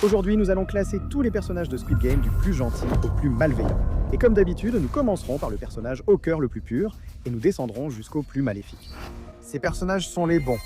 Aujourd'hui, nous allons classer tous les personnages de Squid Game du plus gentil au plus malveillant. Et comme d'habitude, nous commencerons par le personnage au cœur le plus pur et nous descendrons jusqu'au plus maléfique. Ces personnages sont les bons.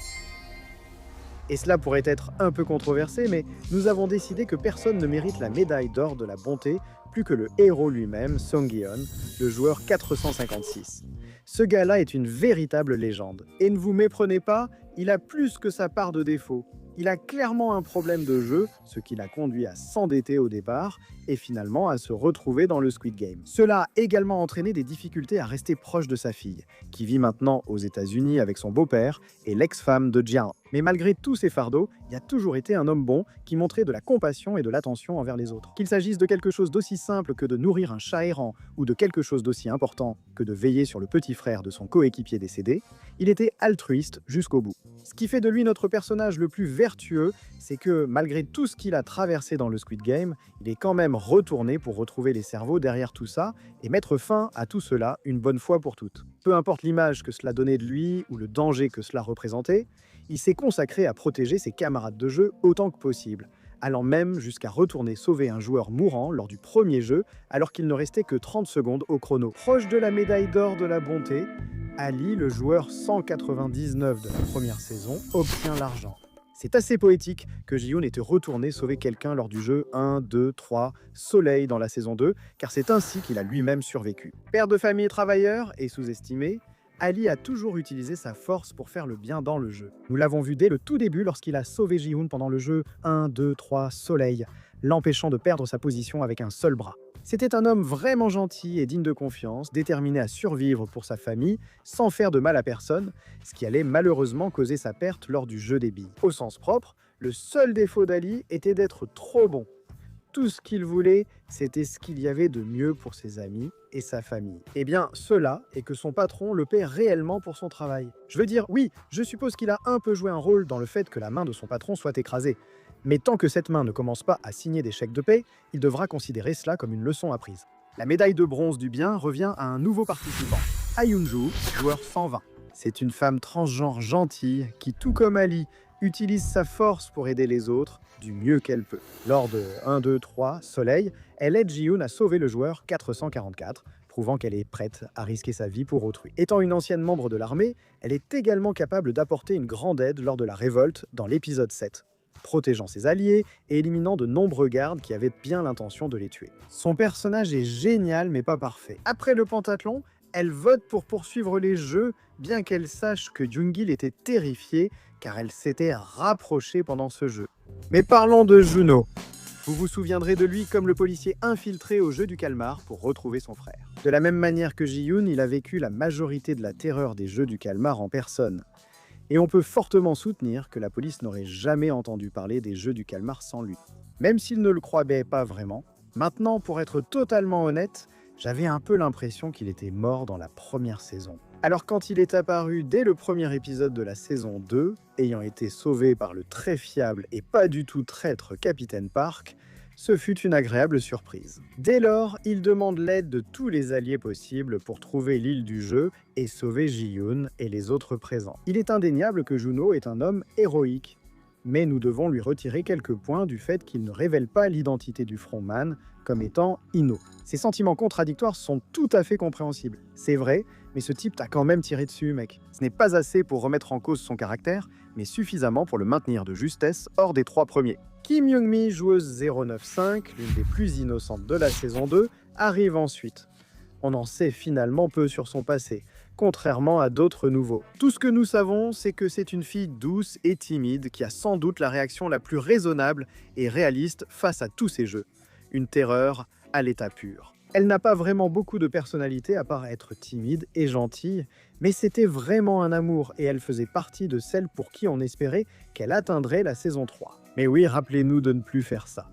Et cela pourrait être un peu controversé, mais nous avons décidé que personne ne mérite la médaille d'or de la bonté plus que le héros lui-même, Song Gi-hun, le joueur 456. Ce gars-là est une véritable légende. Et ne vous méprenez pas, il a plus que sa part de défauts. Il a clairement un problème de jeu, ce qui l'a conduit à s'endetter au départ et finalement à se retrouver dans le Squid Game. Cela a également entraîné des difficultés à rester proche de sa fille, qui vit maintenant aux États-Unis avec son beau-père et l'ex-femme de Jian. Mais malgré tous ces fardeaux, il a toujours été un homme bon qui montrait de la compassion et de l'attention envers les autres. Qu'il s'agisse de quelque chose d'aussi simple que de nourrir un chat errant ou de quelque chose d'aussi important que de veiller sur le petit frère de son coéquipier décédé, il était altruiste jusqu'au bout. Ce qui fait de lui notre personnage le plus vertueux, c'est que malgré tout ce qu'il a traversé dans le Squid Game, il est quand même retourné pour retrouver les cerveaux derrière tout ça et mettre fin à tout cela une bonne fois pour toutes. Peu importe l'image que cela donnait de lui ou le danger que cela représentait, il s'est consacré à protéger ses camarades de jeu autant que possible, allant même jusqu'à retourner sauver un joueur mourant lors du premier jeu alors qu'il ne restait que 30 secondes au chrono. Proche de la médaille d'or de la bonté, Ali, le joueur 199 de la première saison, obtient l'argent. C'est assez poétique que Ji-hoon était retourné sauver quelqu'un lors du jeu 1, 2, 3, Soleil dans la saison 2, car c'est ainsi qu'il a lui-même survécu. Père de famille et travailleur et sous-estimé, Ali a toujours utilisé sa force pour faire le bien dans le jeu. Nous l'avons vu dès le tout début lorsqu'il a sauvé Ji-hoon pendant le jeu 1, 2, 3, Soleil, l'empêchant de perdre sa position avec un seul bras. C'était un homme vraiment gentil et digne de confiance, déterminé à survivre pour sa famille, sans faire de mal à personne, ce qui allait malheureusement causer sa perte lors du jeu des billes. Au sens propre, le seul défaut d'Ali était d'être trop bon. Tout ce qu'il voulait, c'était ce qu'il y avait de mieux pour ses amis et sa famille. Eh bien, cela est que son patron le paie réellement pour son travail. Je veux dire, oui, je suppose qu'il a un peu joué un rôle dans le fait que la main de son patron soit écrasée. Mais tant que cette main ne commence pas à signer des chèques de paie, il devra considérer cela comme une leçon apprise. La médaille de bronze du bien revient à un nouveau participant, Ah Yoon-joo, joueur 120. C'est une femme transgenre gentille qui, tout comme Ali, utilise sa force pour aider les autres du mieux qu'elle peut. Lors de 1, 2, 3, Soleil, elle aide Ji-hoon à sauver le joueur 444, prouvant qu'elle est prête à risquer sa vie pour autrui. Étant une ancienne membre de l'armée, elle est également capable d'apporter une grande aide lors de la révolte dans l'épisode 7, protégeant ses alliés et éliminant de nombreux gardes qui avaient bien l'intention de les tuer. Son personnage est génial mais pas parfait. Après le pentathlon, elle vote pour poursuivre les jeux, bien qu'elle sache que Jung-il était terrifié car elle s'était rapprochée pendant ce jeu. Mais parlons de Juno. Vous vous souviendrez de lui comme le policier infiltré au jeu du calmar pour retrouver son frère. De la même manière que Ji-hoon, il a vécu la majorité de la terreur des jeux du calmar en personne. Et on peut fortement soutenir que la police n'aurait jamais entendu parler des jeux du calmar sans lui. Même s'il ne le croyait pas vraiment, maintenant, pour être totalement honnête, j'avais un peu l'impression qu'il était mort dans la première saison. Alors quand il est apparu dès le premier épisode de la saison 2, ayant été sauvé par le très fiable et pas du tout traître Capitaine Park, ce fut une agréable surprise. Dès lors, il demande l'aide de tous les alliés possibles pour trouver l'île du jeu et sauver Ji-hoon et les autres présents. Il est indéniable que Juno est un homme héroïque, mais nous devons lui retirer quelques points du fait qu'il ne révèle pas l'identité du frontman comme étant Ino. Ses sentiments contradictoires sont tout à fait compréhensibles. C'est vrai, mais ce type t'a quand même tiré dessus, mec. Ce n'est pas assez pour remettre en cause son caractère, mais suffisamment pour le maintenir de justesse hors des 3 premiers. Kim Young-mi, joueuse 095, l'une des plus innocentes de la saison 2, arrive ensuite. On en sait finalement peu sur son passé, contrairement à d'autres nouveaux. Tout ce que nous savons, c'est que c'est une fille douce et timide qui a sans doute la réaction la plus raisonnable et réaliste face à tous ces jeux. Une terreur à l'état pur. Elle n'a pas vraiment beaucoup de personnalité à part être timide et gentille, mais c'était vraiment un amour et elle faisait partie de celles pour qui on espérait qu'elle atteindrait la saison 3. Mais oui, rappelez-nous de ne plus faire ça.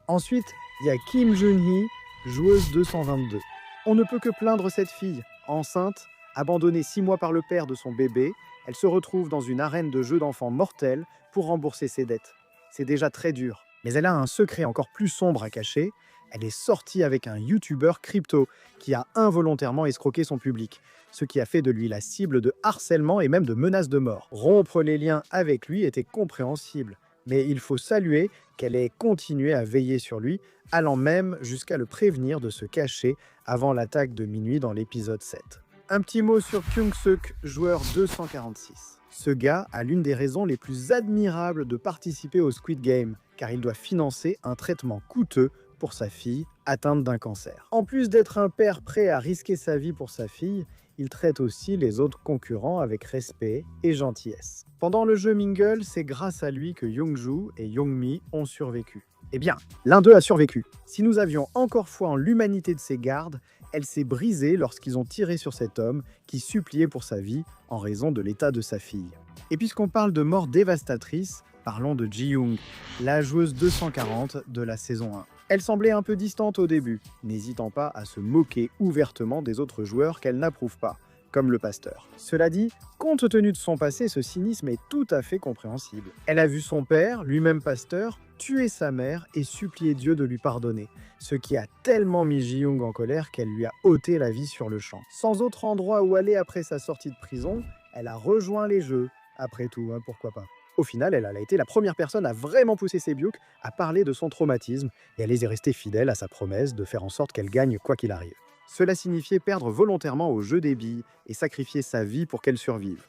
Ensuite, il y a Kim Jun-hee, joueuse 222. On ne peut que plaindre cette fille, enceinte, abandonnée 6 mois par le père de son bébé, elle se retrouve dans une arène de jeux d'enfants mortels pour rembourser ses dettes. C'est déjà très dur, mais elle a un secret encore plus sombre à cacher. Elle est sortie avec un youtubeur crypto qui a involontairement escroqué son public, ce qui a fait de lui la cible de harcèlement et même de menaces de mort. Rompre les liens avec lui était compréhensible, Mais il faut saluer qu'elle ait continué à veiller sur lui, allant même jusqu'à le prévenir de se cacher avant l'attaque de minuit dans l'épisode 7. Un petit mot sur Kyung-suk, joueur 246. Ce gars a l'une des raisons les plus admirables de participer au Squid Game, car il doit financer un traitement coûteux pour sa fille atteinte d'un cancer. En plus d'être un père prêt à risquer sa vie pour sa fille, il traite aussi les autres concurrents avec respect et gentillesse. Pendant le jeu Mingle, c'est grâce à lui que Young-ju et Young-mi ont survécu. Eh bien, l'un d'eux a survécu. Si nous avions encore foi en l'humanité de ses gardes, elle s'est brisée lorsqu'ils ont tiré sur cet homme qui suppliait pour sa vie en raison de l'état de sa fille. Et puisqu'on parle de mort dévastatrice, parlons de Ji-young, la joueuse 240 de la saison 1. Elle semblait un peu distante au début, n'hésitant pas à se moquer ouvertement des autres joueurs qu'elle n'approuve pas, comme le pasteur. Cela dit, compte tenu de son passé, ce cynisme est tout à fait compréhensible. Elle a vu son père, lui-même pasteur, tuer sa mère et supplier Dieu de lui pardonner, ce qui a tellement mis Ji-young en colère qu'elle lui a ôté la vie sur le champ. Sans autre endroit où aller après sa sortie de prison, elle a rejoint les jeux. Après tout, pourquoi pas. Au final, elle a été la première personne à vraiment pousser Sebyuk à parler de son traumatisme et elle est restée fidèle à sa promesse de faire en sorte qu'elle gagne quoi qu'il arrive. Cela signifiait perdre volontairement au jeu des billes et sacrifier sa vie pour qu'elle survive.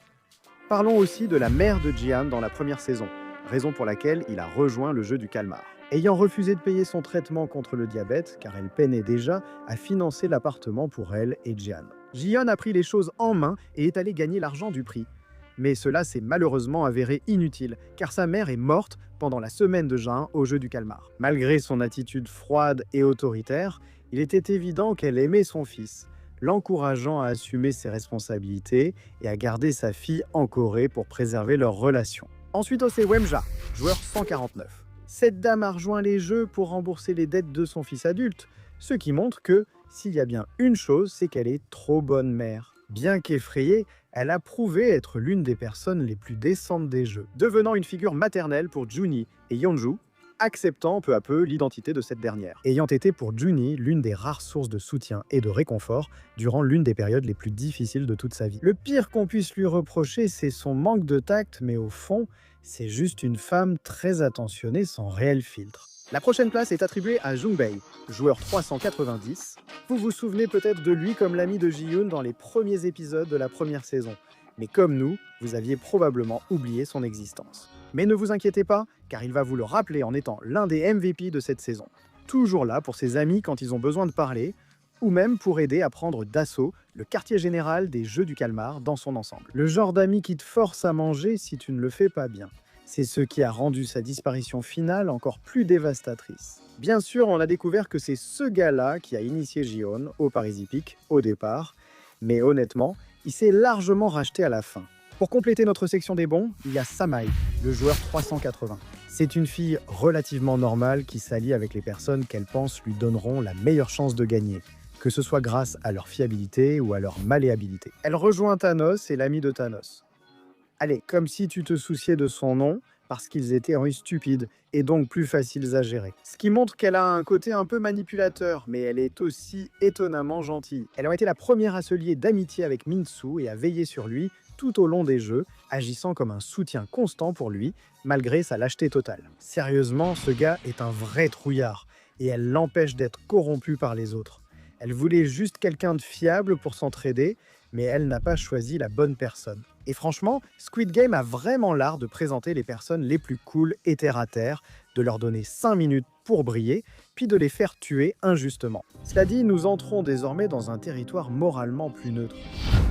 Parlons aussi de la mère de Jian dans la première saison, raison pour laquelle il a rejoint le jeu du calmar. Ayant refusé de payer son traitement contre le diabète, car elle peinait déjà à financer l'appartement pour elle et Jian. Jian a pris les choses en main et est allé gagner l'argent du prix. Mais cela s'est malheureusement avéré inutile, car sa mère est morte pendant la semaine de juin au jeu du calmar. Malgré son attitude froide et autoritaire, il était évident qu'elle aimait son fils, l'encourageant à assumer ses responsabilités et à garder sa fille en Corée pour préserver leur relation. Ensuite, c'est Wemja, joueur 149. Cette dame a rejoint les jeux pour rembourser les dettes de son fils adulte, ce qui montre que, s'il y a bien une chose, c'est qu'elle est trop bonne mère. Bien qu'effrayée, elle a prouvé être l'une des personnes les plus décentes des jeux, devenant une figure maternelle pour Juni et Yeonju, acceptant peu à peu l'identité de cette dernière, ayant été pour Juni l'une des rares sources de soutien et de réconfort durant l'une des périodes les plus difficiles de toute sa vie. Le pire qu'on puisse lui reprocher, c'est son manque de tact, mais au fond, c'est juste une femme très attentionnée sans réel filtre. La prochaine place est attribuée à Jungbei, joueur 390. Vous vous souvenez peut-être de lui comme l'ami de Ji-yoon dans les premiers épisodes de la première saison. Mais comme nous, vous aviez probablement oublié son existence. Mais ne vous inquiétez pas, car il va vous le rappeler en étant l'un des MVP de cette saison. Toujours là pour ses amis quand ils ont besoin de parler, ou même pour aider à prendre d'assaut le quartier général des jeux du calmar dans son ensemble. Le genre d'ami qui te force à manger si tu ne le fais pas bien. C'est ce qui a rendu sa disparition finale encore plus dévastatrice. Bien sûr, on a découvert que c'est ce gars-là qui a initié Ji-hoon au Parisipic au départ, mais honnêtement, il s'est largement racheté à la fin. Pour compléter notre section des bons, il y a Samai, le joueur 380. C'est une fille relativement normale qui s'allie avec les personnes qu'elle pense lui donneront la meilleure chance de gagner, que ce soit grâce à leur fiabilité ou à leur malléabilité. Elle rejoint Thanos et l'ami de Thanos. Allez, comme si tu te souciais de son nom, parce qu'ils étaient stupides et donc plus faciles à gérer. Ce qui montre qu'elle a un côté un peu manipulateur, mais elle est aussi étonnamment gentille. Elle a été la première à se lier d'amitié avec Min-soo et à veiller sur lui tout au long des jeux, agissant comme un soutien constant pour lui, malgré sa lâcheté totale. Sérieusement, ce gars est un vrai trouillard, et elle l'empêche d'être corrompu par les autres. Elle voulait juste quelqu'un de fiable pour s'entraider, mais elle n'a pas choisi la bonne personne. Et franchement, Squid Game a vraiment l'art de présenter les personnes les plus cool et terre-à-terre, de leur donner 5 minutes pour briller, puis de les faire tuer injustement. Cela dit, nous entrons désormais dans un territoire moralement plus neutre.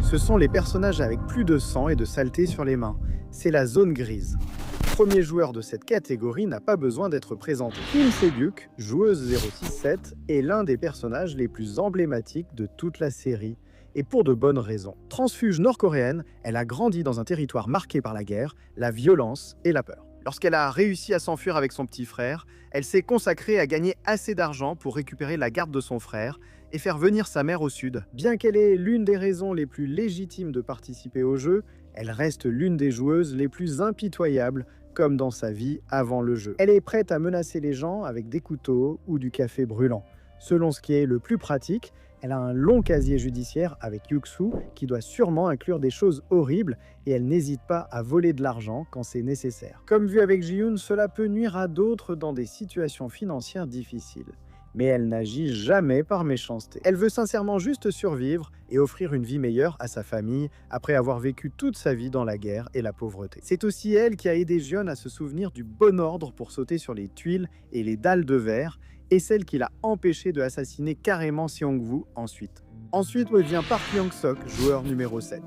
Ce sont les personnages avec plus de sang et de saleté sur les mains. C'est la zone grise. Le premier joueur de cette catégorie n'a pas besoin d'être présenté. Kim Se-byuk, joueuse 067, est l'un des personnages les plus emblématiques de toute la série. Et pour de bonnes raisons. Transfuge nord-coréenne, elle a grandi dans un territoire marqué par la guerre, la violence et la peur. Lorsqu'elle a réussi à s'enfuir avec son petit frère, elle s'est consacrée à gagner assez d'argent pour récupérer la garde de son frère et faire venir sa mère au sud. Bien qu'elle ait l'une des raisons les plus légitimes de participer au jeu, elle reste l'une des joueuses les plus impitoyables, comme dans sa vie avant le jeu. Elle est prête à menacer les gens avec des couteaux ou du café brûlant. Selon ce qui est le plus pratique, Elle a un long casier judiciaire avec Yuxu qui doit sûrement inclure des choses horribles et elle n'hésite pas à voler de l'argent quand c'est nécessaire. Comme vu avec Ji-Yoon, cela peut nuire à d'autres dans des situations financières difficiles. Mais elle n'agit jamais par méchanceté. Elle veut sincèrement juste survivre et offrir une vie meilleure à sa famille après avoir vécu toute sa vie dans la guerre et la pauvreté. C'est aussi elle qui a aidé Jeon à se souvenir du bon ordre pour sauter sur les tuiles et les dalles de verre, et celle qui l'a empêché de assassiner carrément Seong-woo ensuite. Ensuite vient Park Young-sok, joueur numéro 7.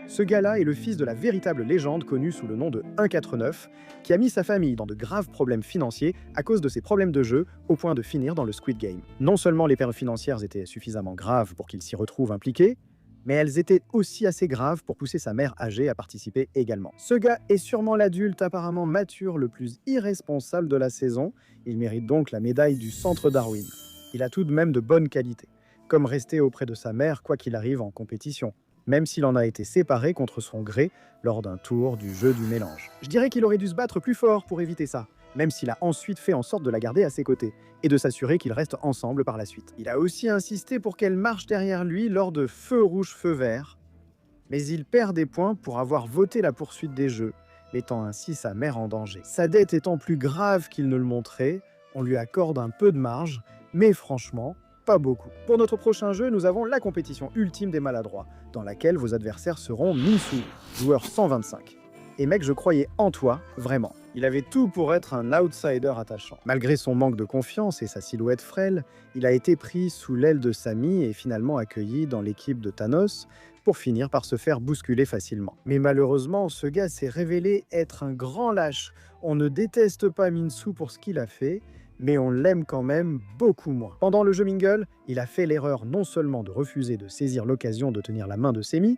Ce gars-là est le fils de la véritable légende connue sous le nom de 149, qui a mis sa famille dans de graves problèmes financiers à cause de ses problèmes de jeu, au point de finir dans le Squid Game. Non seulement les pertes financières étaient suffisamment graves pour qu'il s'y retrouve impliqué, mais elles étaient aussi assez graves pour pousser sa mère âgée à participer également. Ce gars est sûrement l'adulte apparemment mature le plus irresponsable de la saison, il mérite donc la médaille du centre Darwin. Il a tout de même de bonnes qualités, comme rester auprès de sa mère quoi qu'il arrive en compétition, même s'il en a été séparé contre son gré lors d'un tour du jeu du mélange. Je dirais qu'il aurait dû se battre plus fort pour éviter ça, même s'il a ensuite fait en sorte de la garder à ses côtés, et de s'assurer qu'ils restent ensemble par la suite. Il a aussi insisté pour qu'elle marche derrière lui lors de feu rouge, feu vert, mais il perd des points pour avoir voté la poursuite des jeux, mettant ainsi sa mère en danger. Sa dette étant plus grave qu'il ne le montrait, on lui accorde un peu de marge, mais franchement, pas beaucoup. Pour notre prochain jeu, nous avons la compétition ultime des maladroits, dans laquelle vos adversaires seront Min-Soo, joueur 125. Et mec, je croyais en toi, vraiment. Il avait tout pour être un outsider attachant. Malgré son manque de confiance et sa silhouette frêle, il a été pris sous l'aile de Sami et finalement accueilli dans l'équipe de Thanos, pour finir par se faire bousculer facilement. Mais malheureusement, ce gars s'est révélé être un grand lâche. On ne déteste pas Min-Soo pour ce qu'il a fait, mais on l'aime quand même beaucoup moins. Pendant le jeu Mingle, il a fait l'erreur non seulement de refuser de saisir l'occasion de tenir la main de Semi,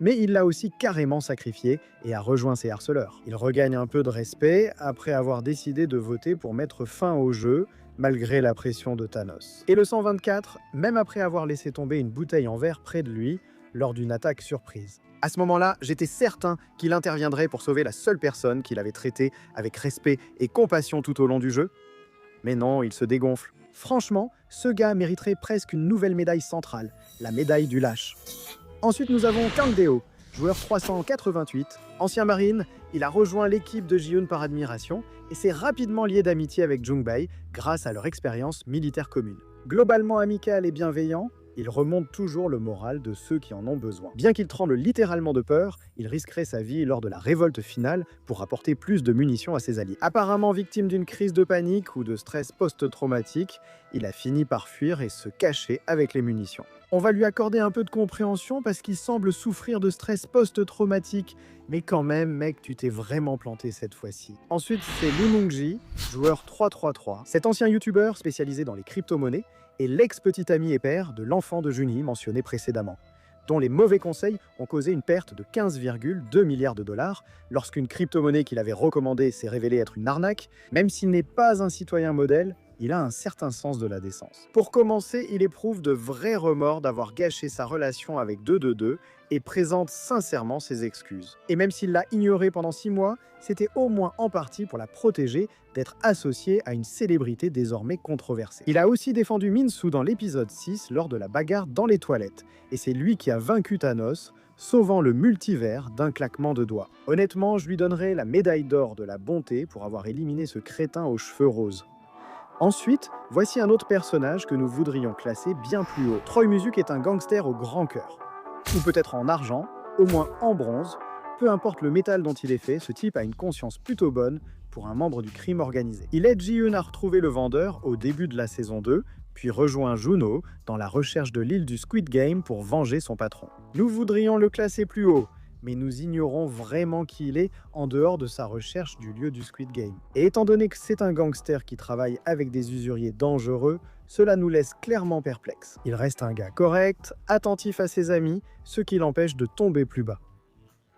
mais il l'a aussi carrément sacrifié et a rejoint ses harceleurs. Il regagne un peu de respect après avoir décidé de voter pour mettre fin au jeu, malgré la pression de Thanos. Et le 124, même après avoir laissé tomber une bouteille en verre près de lui, lors d'une attaque surprise. À ce moment-là, j'étais certain qu'il interviendrait pour sauver la seule personne qu'il avait traitée avec respect et compassion tout au long du jeu. Mais non, il se dégonfle. Franchement, ce gars mériterait presque une nouvelle médaille centrale, la médaille du lâche. Ensuite, nous avons Kang Deo, joueur 388. Ancien marine, il a rejoint l'équipe de Ji-Yoon par admiration et s'est rapidement lié d'amitié avec Jung-bae grâce à leur expérience militaire commune. Globalement amical et bienveillant, il remonte toujours le moral de ceux qui en ont besoin. Bien qu'il tremble littéralement de peur, il risquerait sa vie lors de la révolte finale pour apporter plus de munitions à ses alliés. Apparemment victime d'une crise de panique ou de stress post-traumatique, il a fini par fuir et se cacher avec les munitions. On va lui accorder un peu de compréhension parce qu'il semble souffrir de stress post-traumatique, mais quand même, mec, tu t'es vraiment planté cette fois-ci. Ensuite, c'est Lee Moong-ji, joueur 333. Cet ancien youtubeur spécialisé dans les crypto-monnaies est l'ex-petit ami et père de l'enfant de Juni mentionné précédemment, dont les mauvais conseils ont causé une perte de 15,2 milliards de dollars lorsqu'une crypto-monnaie qu'il avait recommandée s'est révélée être une arnaque. Même s'il n'est pas un citoyen modèle, il a un certain sens de la décence. Pour commencer, il éprouve de vrais remords d'avoir gâché sa relation avec 222 et présente sincèrement ses excuses. Et même s'il l'a ignorée pendant 6 mois, c'était au moins en partie pour la protéger d'être associée à une célébrité désormais controversée. Il a aussi défendu Min-Soo dans l'épisode 6 lors de la bagarre dans les toilettes, et c'est lui qui a vaincu Thanos, sauvant le multivers d'un claquement de doigts. Honnêtement, je lui donnerais la médaille d'or de la bonté pour avoir éliminé ce crétin aux cheveux roses. Ensuite, voici un autre personnage que nous voudrions classer bien plus haut. Troy Musuk est un gangster au grand cœur. Ou peut-être en argent, au moins en bronze, peu importe le métal dont il est fait, ce type a une conscience plutôt bonne pour un membre du crime organisé. Il aide Ji-Yoon à retrouver le vendeur au début de la saison 2, puis rejoint Juno dans la recherche de l'île du Squid Game pour venger son patron. Nous voudrions le classer plus haut, mais nous ignorons vraiment qui il est en dehors de sa recherche du lieu du Squid Game. Et étant donné que c'est un gangster qui travaille avec des usuriers dangereux, cela nous laisse clairement perplexes. Il reste un gars correct, attentif à ses amis, ce qui l'empêche de tomber plus bas.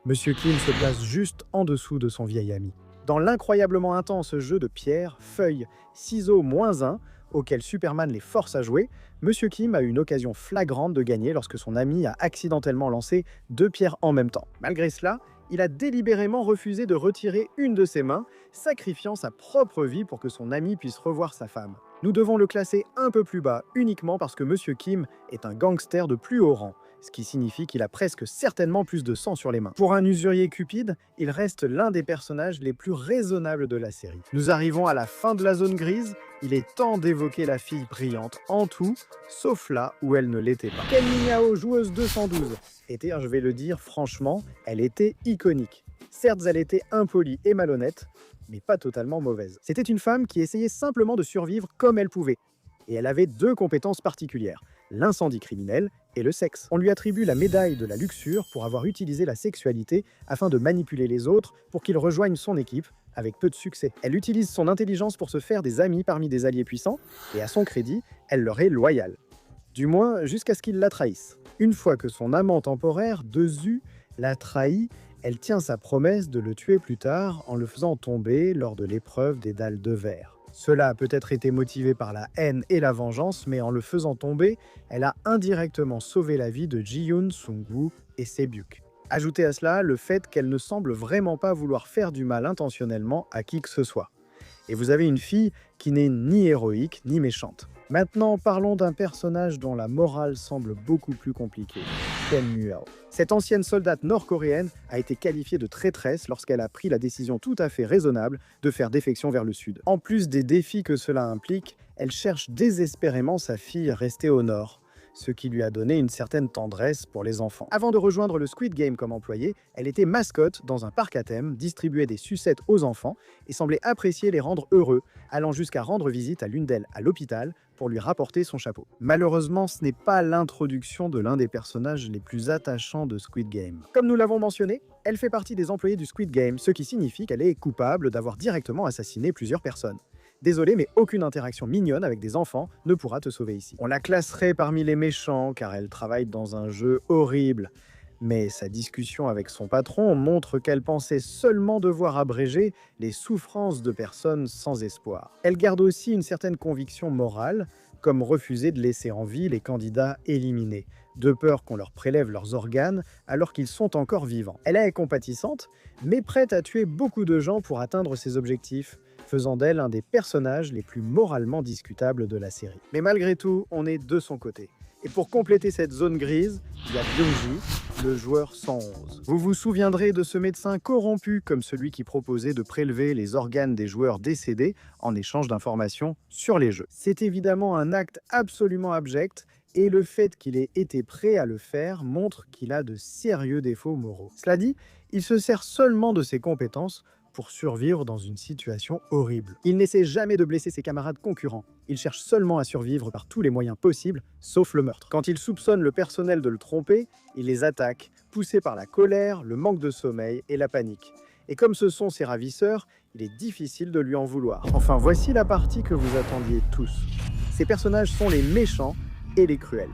Monsieur Kim se place juste en dessous de son vieil ami. Dans l'incroyablement intense jeu de pierre, feuille, ciseaux -1, auxquels Superman les force à jouer, Monsieur Kim a eu une occasion flagrante de gagner lorsque son ami a accidentellement lancé 2 pierres en même temps. Malgré cela, il a délibérément refusé de retirer une de ses mains, sacrifiant sa propre vie pour que son ami puisse revoir sa femme. Nous devons le classer un peu plus bas uniquement parce que Monsieur Kim est un gangster de plus haut rang, ce qui signifie qu'il a presque certainement plus de sang sur les mains. Pour un usurier cupide, il reste l'un des personnages les plus raisonnables de la série. Nous arrivons à la fin de la zone grise, il est temps d'évoquer la fille brillante en tout, sauf là où elle ne l'était pas. Ken Minyao, joueuse 212, était, je vais le dire franchement, elle était iconique. Certes, elle était impolie et malhonnête, mais pas totalement mauvaise. C'était une femme qui essayait simplement de survivre comme elle pouvait. Et elle avait 2 compétences particulières, l'incendie criminel et le sexe. On lui attribue la médaille de la luxure pour avoir utilisé la sexualité afin de manipuler les autres pour qu'ils rejoignent son équipe, avec peu de succès. Elle utilise son intelligence pour se faire des amis parmi des alliés puissants, et à son crédit, elle leur est loyale. Du moins, jusqu'à ce qu'ils la trahissent. Une fois que son amant temporaire, Dezu, l'a trahi, elle tient sa promesse de le tuer plus tard en le faisant tomber lors de l'épreuve des dalles de verre. Cela a peut-être été motivé par la haine et la vengeance, mais en le faisant tomber, elle a indirectement sauvé la vie de Ji-yoon, Sung-woo et Se-byuk. Ajoutez à cela le fait qu'elle ne semble vraiment pas vouloir faire du mal intentionnellement à qui que ce soit. Et vous avez une fille qui n'est ni héroïque ni méchante. Maintenant, parlons d'un personnage dont la morale semble beaucoup plus compliquée, Ken Muao. Cette ancienne soldate nord-coréenne a été qualifiée de traîtresse lorsqu'elle a pris la décision tout à fait raisonnable de faire défection vers le sud. En plus des défis que cela implique, elle cherche désespérément sa fille restée au nord, ce qui lui a donné une certaine tendresse pour les enfants. Avant de rejoindre le Squid Game comme employée, elle était mascotte dans un parc à thème, distribuait des sucettes aux enfants et semblait apprécier les rendre heureux, allant jusqu'à rendre visite à l'une d'elles à l'hôpital pour lui rapporter son chapeau. Malheureusement, ce n'est pas l'introduction de l'un des personnages les plus attachants de Squid Game. Comme nous l'avons mentionné, elle fait partie des employés du Squid Game, ce qui signifie qu'elle est coupable d'avoir directement assassiné plusieurs personnes. Désolé, mais aucune interaction mignonne avec des enfants ne pourra te sauver ici. On la classerait parmi les méchants car elle travaille dans un jeu horrible. Mais sa discussion avec son patron montre qu'elle pensait seulement devoir abréger les souffrances de personnes sans espoir. Elle garde aussi une certaine conviction morale, comme refuser de laisser en vie les candidats éliminés, de peur qu'on leur prélève leurs organes alors qu'ils sont encore vivants. Elle est compatissante, mais prête à tuer beaucoup de gens pour atteindre ses objectifs, faisant d'elle un des personnages les plus moralement discutables de la série. Mais malgré tout, on est de son côté. Et pour compléter cette zone grise, il y a Byung-ji, le joueur 111. Vous vous souviendrez de ce médecin corrompu comme celui qui proposait de prélever les organes des joueurs décédés en échange d'informations sur les jeux. C'est évidemment un acte absolument abject, et le fait qu'il ait été prêt à le faire montre qu'il a de sérieux défauts moraux. Cela dit, il se sert seulement de ses compétences pour survivre dans une situation horrible. Il n'essaie jamais de blesser ses camarades concurrents. Il cherche seulement à survivre par tous les moyens possibles, sauf le meurtre. Quand il soupçonne le personnel de le tromper, il les attaque, poussé par la colère, le manque de sommeil et la panique. Et comme ce sont ses ravisseurs, il est difficile de lui en vouloir. Enfin, voici la partie que vous attendiez tous. Ces personnages sont les méchants et les cruels.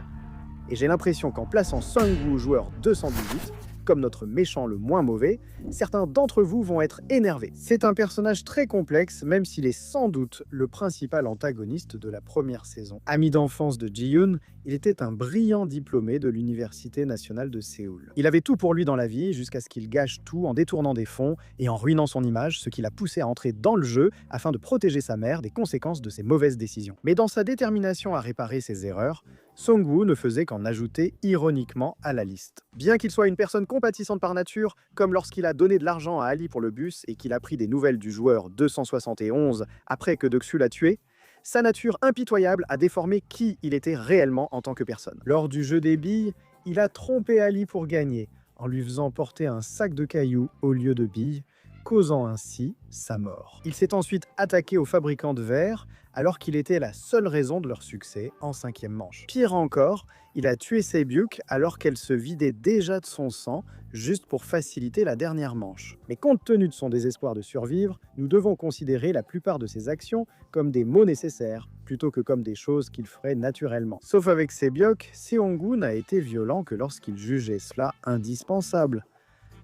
Et j'ai l'impression qu'en plaçant Sung-woo joueur 218, comme notre méchant le moins mauvais, certains d'entre vous vont être énervés. C'est un personnage très complexe, même s'il est sans doute le principal antagoniste de la première saison. Ami d'enfance de Ji-yoon, il était un brillant diplômé de l'Université nationale de Séoul. Il avait tout pour lui dans la vie, jusqu'à ce qu'il gâche tout en détournant des fonds et en ruinant son image, ce qui l'a poussé à entrer dans le jeu afin de protéger sa mère des conséquences de ses mauvaises décisions. Mais dans sa détermination à réparer ses erreurs, Sung-woo ne faisait qu'en ajouter ironiquement à la liste. Bien qu'il soit une personne compatissante par nature, comme lorsqu'il a donné de l'argent à Ali pour le bus et qu'il a pris des nouvelles du joueur 271 après que Deoksu l'a tué, sa nature impitoyable a déformé qui il était réellement en tant que personne. Lors du jeu des billes, il a trompé Ali pour gagner, en lui faisant porter un sac de cailloux au lieu de billes, causant ainsi sa mort. Il s'est ensuite attaqué aux fabricants de verre, alors qu'il était la seule raison de leur succès en 5e manche. Pire encore, il a tué Se-byuk alors qu'elle se vidait déjà de son sang, juste pour faciliter la dernière manche. Mais compte tenu de son désespoir de survivre, nous devons considérer la plupart de ses actions comme des mots nécessaires, plutôt que comme des choses qu'il ferait naturellement. Sauf avec Se-byuk, Seong-gu n'a été violent que lorsqu'il jugeait cela indispensable.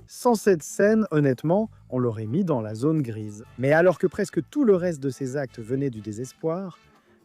Sans cette scène, honnêtement, on l'aurait mis dans la zone grise. Mais alors que presque tout le reste de ses actes venait du désespoir,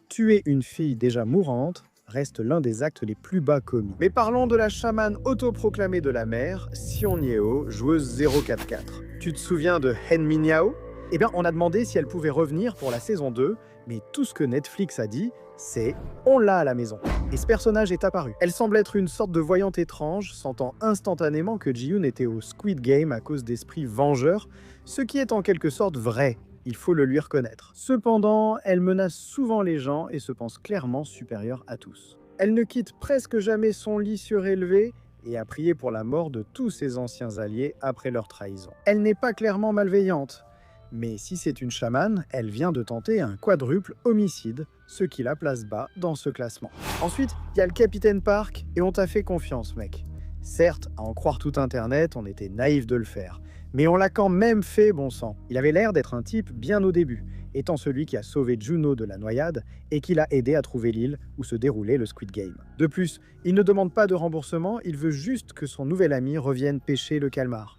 Tuer une fille déjà mourante reste l'un des actes les plus bas commis. Mais parlons de la chamane autoproclamée de la mer, Sion Yeo, joueuse 044. Tu te souviens de Hen Minyao? Eh bien, on a demandé si elle pouvait revenir pour la saison 2, mais tout ce que Netflix a dit, c'est « on l'a à la maison ». Et ce personnage est apparu. Elle semble être une sorte de voyante étrange, sentant instantanément que Ji-Yoon était au Squid Game à cause d'esprits vengeurs, ce qui est en quelque sorte vrai. Il faut le lui reconnaître. Cependant, elle menace souvent les gens et se pense clairement supérieure à tous. Elle ne quitte presque jamais son lit surélevé et a prié pour la mort de tous ses anciens alliés après leur trahison. Elle n'est pas clairement malveillante, mais si c'est une chamane, elle vient de tenter un quadruple homicide, ce qui la place bas dans ce classement. Ensuite, il y a le capitaine Park et on t'a fait confiance, mec. Certes, à en croire tout Internet, on était naïf de le faire. Mais on l'a quand même fait, bon sang. Il avait l'air d'être un type bien au début, étant celui qui a sauvé Juno de la noyade et qui l'a aidé à trouver l'île où se déroulait le Squid Game. De plus, il ne demande pas de remboursement, il veut juste que son nouvel ami revienne pêcher le calmar.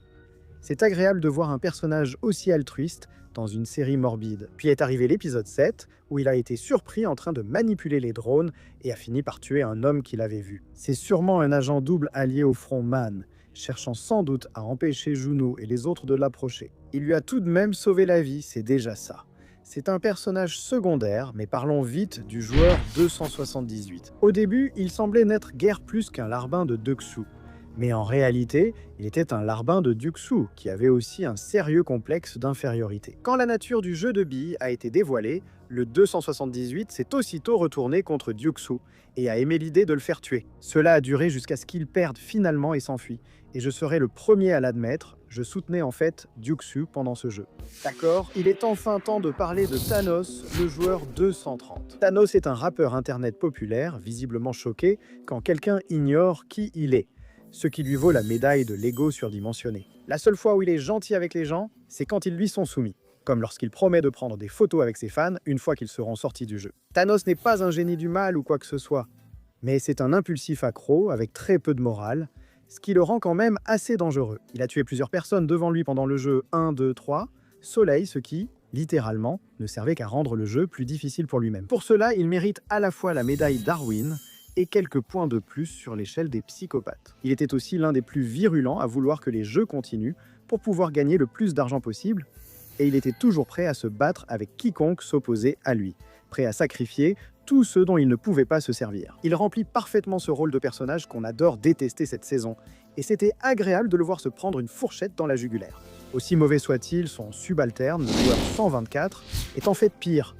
C'est agréable de voir un personnage aussi altruiste dans une série morbide. Puis est arrivé l'épisode 7, où il a été surpris en train de manipuler les drones et a fini par tuer un homme qu'il avait vu. C'est sûrement un agent double allié au front Man, cherchant sans doute à empêcher Juno et les autres de l'approcher. Il lui a tout de même sauvé la vie, c'est déjà ça. C'est un personnage secondaire, mais parlons vite du joueur 278. Au début, il semblait n'être guère plus qu'un larbin de Deuk-Soo. Mais en réalité, il était un larbin de Deuk-Soo, qui avait aussi un sérieux complexe d'infériorité. Quand la nature du jeu de billes a été dévoilée, le 278 s'est aussitôt retourné contre Deuk-Soo et a émis l'idée de le faire tuer. Cela a duré jusqu'à ce qu'il perde finalement et s'enfuit. Et je serai le premier à l'admettre, je soutenais en fait Deuk-Soo pendant ce jeu. D'accord, il est enfin temps de parler de Thanos, le joueur 230. Thanos est un rappeur internet populaire, visiblement choqué quand quelqu'un ignore qui il est, ce qui lui vaut la médaille de l'ego surdimensionné. La seule fois où il est gentil avec les gens, c'est quand ils lui sont soumis, comme lorsqu'il promet de prendre des photos avec ses fans une fois qu'ils seront sortis du jeu. Thanos n'est pas un génie du mal ou quoi que ce soit, mais c'est un impulsif accro avec très peu de morale, ce qui le rend quand même assez dangereux. Il a tué plusieurs personnes devant lui pendant le jeu 1, 2, 3, Soleil, ce qui, littéralement, ne servait qu'à rendre le jeu plus difficile pour lui-même. Pour cela, il mérite à la fois la médaille Darwin et quelques points de plus sur l'échelle des psychopathes. Il était aussi l'un des plus virulents à vouloir que les jeux continuent pour pouvoir gagner le plus d'argent possible, et il était toujours prêt à se battre avec quiconque s'opposait à lui, prêt à sacrifier tous ceux dont il ne pouvait pas se servir. Il remplit parfaitement ce rôle de personnage qu'on adore détester cette saison, et c'était agréable de le voir se prendre une fourchette dans la jugulaire. Aussi mauvais soit-il, son subalterne, le joueur 124, est en fait pire.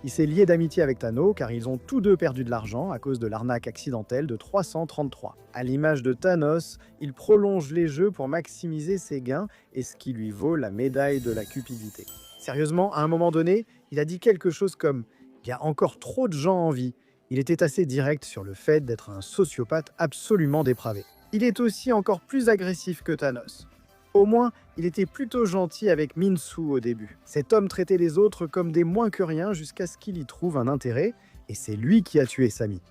Il s'est lié d'amitié avec Thanos car ils ont tous deux perdu de l'argent à cause de l'arnaque accidentelle de 333. À l'image de Thanos, il prolonge les jeux pour maximiser ses gains et ce qui lui vaut la médaille de la cupidité. Sérieusement, à un moment donné, il a dit quelque chose comme « Il y a encore trop de gens en vie ». Il était assez direct sur le fait d'être un sociopathe absolument dépravé. Il est aussi encore plus agressif que Thanos. Au moins, il était plutôt gentil avec Min-Soo au début. Cet homme traitait les autres comme des moins que rien jusqu'à ce qu'il y trouve un intérêt, et c'est lui qui a tué Sami.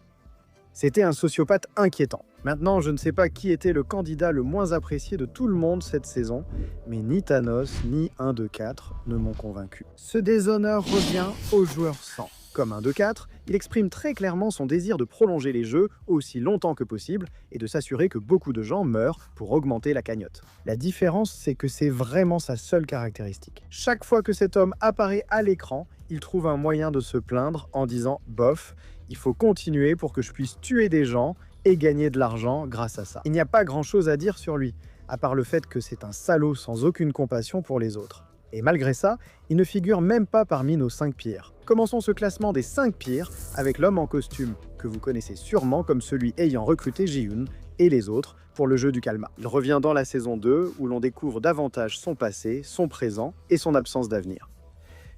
C'était un sociopathe inquiétant. Maintenant, je ne sais pas qui était le candidat le moins apprécié de tout le monde cette saison, mais ni Thanos ni 1-2-4 ne m'ont convaincu. Ce déshonneur revient au joueur 100. Comme 1-2-4, il exprime très clairement son désir de prolonger les jeux aussi longtemps que possible et de s'assurer que beaucoup de gens meurent pour augmenter la cagnotte. La différence, c'est que c'est vraiment sa seule caractéristique. Chaque fois que cet homme apparaît à l'écran, il trouve un moyen de se plaindre en disant « Bof, il faut continuer pour que je puisse tuer des gens et gagner de l'argent grâce à ça ». Il n'y a pas grand-chose à dire sur lui, à part le fait que c'est un salaud sans aucune compassion pour les autres. Et malgré ça, il ne figure même pas parmi nos 5 pires. Commençons ce classement des 5 pires avec l'homme en costume, que vous connaissez sûrement comme celui ayant recruté Ji-Yoon et les autres pour le jeu du calmar. Il revient dans la saison 2 où l'on découvre davantage son passé, son présent et son absence d'avenir.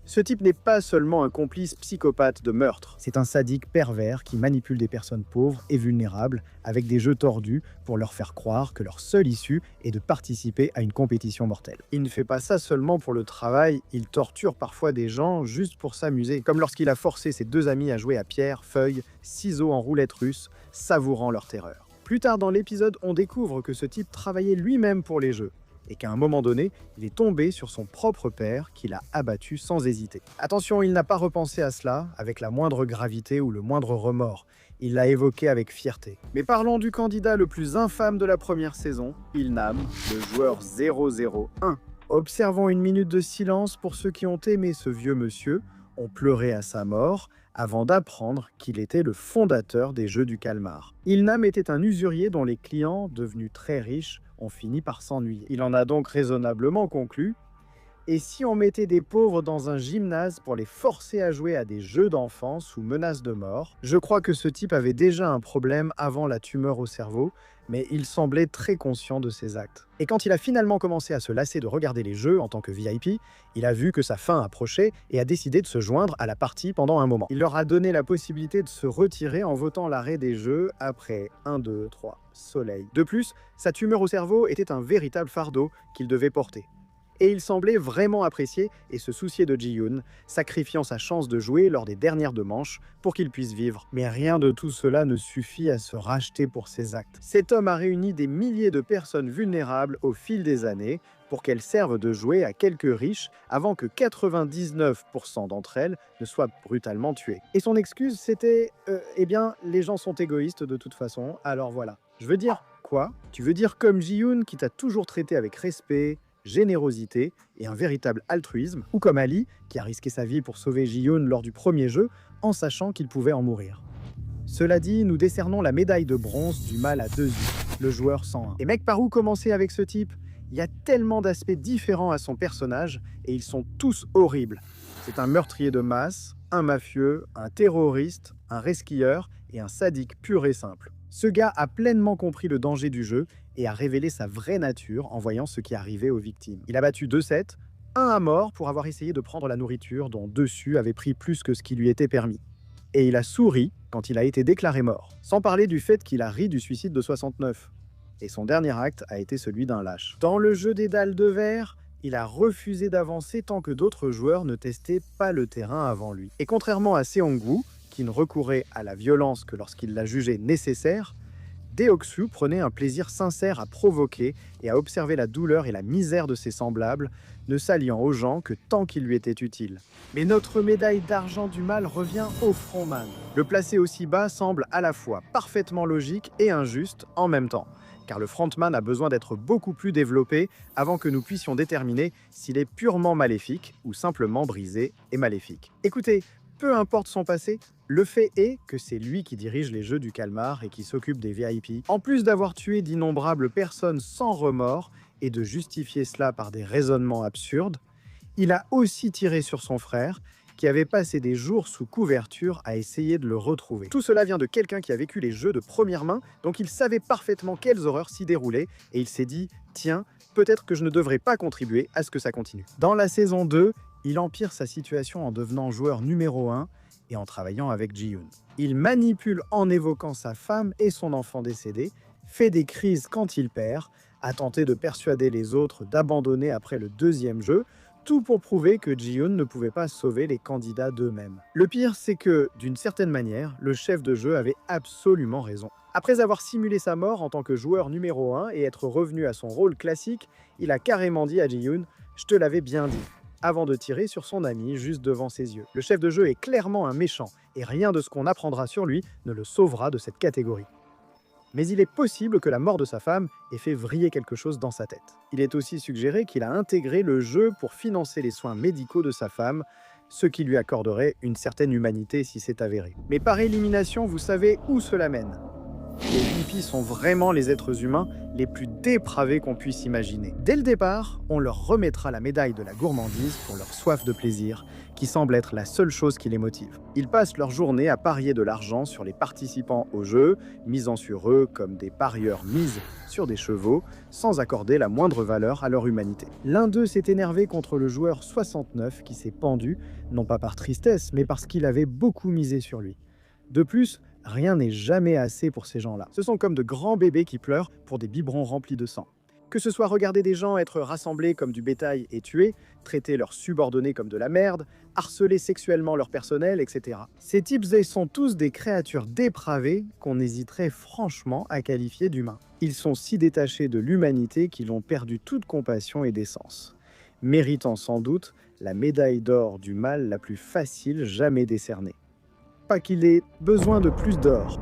Ce type n'est pas seulement un complice psychopathe de meurtre, c'est un sadique pervers qui manipule des personnes pauvres et vulnérables avec des jeux tordus pour leur faire croire que leur seule issue est de participer à une compétition mortelle. Il ne fait pas ça seulement pour le travail, il torture parfois des gens juste pour s'amuser, comme lorsqu'il a forcé ses 2 amis à jouer à pierre, feuille, ciseaux en roulette russe, savourant leur terreur. Plus tard dans l'épisode, on découvre que ce type travaillait lui-même pour les jeux. et qu'à un moment donné, il est tombé sur son propre père qui l'a abattu sans hésiter. Attention, il n'a pas repensé à cela avec la moindre gravité ou le moindre remords. Il l'a évoqué avec fierté. Mais parlons du candidat le plus infâme de la première saison, Ilnam, le joueur 001. Observons une minute de silence pour ceux qui ont aimé ce vieux monsieur, ont pleuré à sa mort, avant d'apprendre qu'il était le fondateur des jeux du calmar. Ilnam était un usurier dont les clients, devenus très riches, ont fini par s'ennuyer. Il en a donc raisonnablement conclu: et si on mettait des pauvres dans un gymnase pour les forcer à jouer à des jeux d'enfants sous menace de mort? Je crois que ce type avait déjà un problème avant la tumeur au cerveau, mais il semblait très conscient de ses actes. Et quand il a finalement commencé à se lasser de regarder les jeux en tant que VIP, il a vu que sa fin approchait et a décidé de se joindre à la partie pendant un moment. Il leur a donné la possibilité de se retirer en votant l'arrêt des jeux après 1, 2, 3, soleil. De plus, sa tumeur au cerveau était un véritable fardeau qu'il devait porter. Et il semblait vraiment apprécier et se soucier de Ji-Yoon, sacrifiant sa chance de jouer lors des dernières deux manches pour qu'il puisse vivre. Mais rien de tout cela ne suffit à se racheter pour ses actes. Cet homme a réuni des milliers de personnes vulnérables au fil des années pour qu'elles servent de jouet à quelques riches avant que 99% d'entre elles ne soient brutalement tuées. Et son excuse, c'était eh bien, les gens sont égoïstes de toute façon, alors voilà. Je veux dire quoi? Tu veux dire comme Ji-Yoon qui t'a toujours traité avec respect, générosité et un véritable altruisme, ou comme Ali, qui a risqué sa vie pour sauver Ji-Yoon lors du premier jeu, en sachant qu'il pouvait en mourir. Cela dit, nous décernons la médaille de bronze du mal à deux yeux, le joueur 101. Et mec, par où commencer avec ce type? Il y a tellement d'aspects différents à son personnage, et ils sont tous horribles. C'est un meurtrier de masse, un mafieux, un terroriste, un resquilleur et un sadique pur et simple. Ce gars a pleinement compris le danger du jeu et a révélé sa vraie nature en voyant ce qui arrivait aux victimes. Il a battu 2 sets, un à mort pour avoir essayé de prendre la nourriture dont dessus avait pris plus que ce qui lui était permis. Et il a souri quand il a été déclaré mort. Sans parler du fait qu'il a ri du suicide de 69. Et son dernier acte a été celui d'un lâche. Dans le jeu des dalles de verre, il a refusé d'avancer tant que d'autres joueurs ne testaient pas le terrain avant lui. Et contrairement à Seong-woo, qui ne recourait à la violence que lorsqu'il l'a jugée nécessaire, Deok-su prenait un plaisir sincère à provoquer et à observer la douleur et la misère de ses semblables, ne s'alliant aux gens que tant qu'il lui était utile. Mais notre médaille d'argent du mal revient au frontman. Le placer aussi bas semble à la fois parfaitement logique et injuste en même temps, car le frontman a besoin d'être beaucoup plus développé avant que nous puissions déterminer s'il est purement maléfique ou simplement brisé et maléfique. Écoutez, peu importe son passé, le fait est que c'est lui qui dirige les jeux du calmar et qui s'occupe des VIP. En plus d'avoir tué d'innombrables personnes sans remords et de justifier cela par des raisonnements absurdes, il a aussi tiré sur son frère, qui avait passé des jours sous couverture à essayer de le retrouver. Tout cela vient de quelqu'un qui a vécu les jeux de première main, donc il savait parfaitement quelles horreurs s'y déroulaient, et il s'est dit « Tiens, peut-être que je ne devrais pas contribuer à ce que ça continue ». Dans la saison 2, il empire sa situation en devenant joueur numéro 1 et en travaillant avec Ji-Yoon. Il manipule en évoquant sa femme et son enfant décédé, fait des crises quand il perd, a tenté de persuader les autres d'abandonner après le deuxième jeu, tout pour prouver que Ji-Yoon ne pouvait pas sauver les candidats d'eux-mêmes. Le pire, c'est que, d'une certaine manière, le chef de jeu avait absolument raison. Après avoir simulé sa mort en tant que joueur numéro 1 et être revenu à son rôle classique, il a carrément dit à Ji-Yoon « Je te l'avais bien dit », avant de tirer sur son ami juste devant ses yeux. Le chef de jeu est clairement un méchant, et rien de ce qu'on apprendra sur lui ne le sauvera de cette catégorie. Mais il est possible que la mort de sa femme ait fait vriller quelque chose dans sa tête. Il est aussi suggéré qu'il a intégré le jeu pour financer les soins médicaux de sa femme, ce qui lui accorderait une certaine humanité si c'est avéré. Mais par élimination, vous savez où cela mène. Les VIP sont vraiment les êtres humains les plus dépravés qu'on puisse imaginer. Dès le départ, on leur remettra la médaille de la gourmandise pour leur soif de plaisir, qui semble être la seule chose qui les motive. Ils passent leur journée à parier de l'argent sur les participants au jeu, misant sur eux comme des parieurs misent sur des chevaux, sans accorder la moindre valeur à leur humanité. L'un d'eux s'est énervé contre le joueur 69 qui s'est pendu, non pas par tristesse, mais parce qu'il avait beaucoup misé sur lui. De plus, rien n'est jamais assez pour ces gens-là. Ce sont comme de grands bébés qui pleurent pour des biberons remplis de sang. Que ce soit regarder des gens être rassemblés comme du bétail et tués, traiter leurs subordonnés comme de la merde, harceler sexuellement leur personnel, etc. Ces types sont tous des créatures dépravées qu'on hésiterait franchement à qualifier d'humains. Ils sont si détachés de l'humanité qu'ils ont perdu toute compassion et décence, méritant sans doute la médaille d'or du mal la plus facile jamais décernée. Pas qu'il ait besoin de plus d'or,